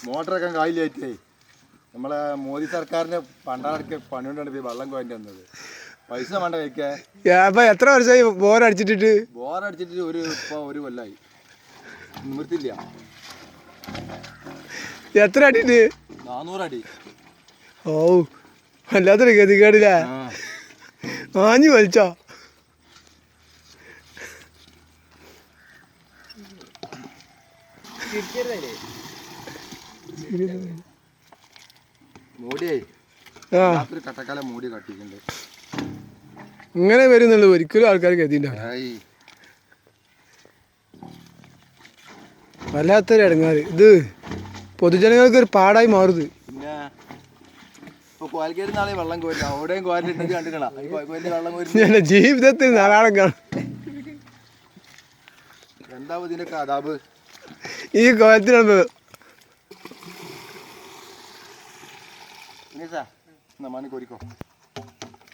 മോട്ടറൊക്കെ കായില്ലായിട്ടേ നമ്മളെ മോദി സർക്കാരിന്റെ പണ്ടാടൊക്കെ പണികൊണ്ടാണ് വെള്ളം കോയന്റെ വന്നത്. പൈസ വേണ്ട കഴിക്കാൻ. എത്ര വർഷമായി ബോറടിച്ചിട്ട്? ബോറടിച്ചിട്ട് ഒരു കൊല്ലായി. നിവൃത്തില്ല. എത്ര അടിണ്ട്? 400 അടി. ഓ വല്ലാത്തൊരു ഗതികേടില്ല. ആഞ്ഞു വലിച്ചോ? കട്ടക്കാലം മൂടി കട്ടിട്ടുണ്ട്. ഇങ്ങനെ വരുന്നുള്ളൂ, ഒരിക്കലും ആൾക്കാർ ഗതിണ്ട. വല്ലാത്തൊരു ഇടങ്ങാറ്. ഇത് പൊതുജനങ്ങൾക്ക് ഒരു പാടായി മാറുത്. പിന്നെ ജീവിതത്തിൽ ധാരാളം കാണും. എന്താ ഇതിന്റെ കഥാബ്? ഈ കോലത്തിലാണ് മണി കോരിക്കോ.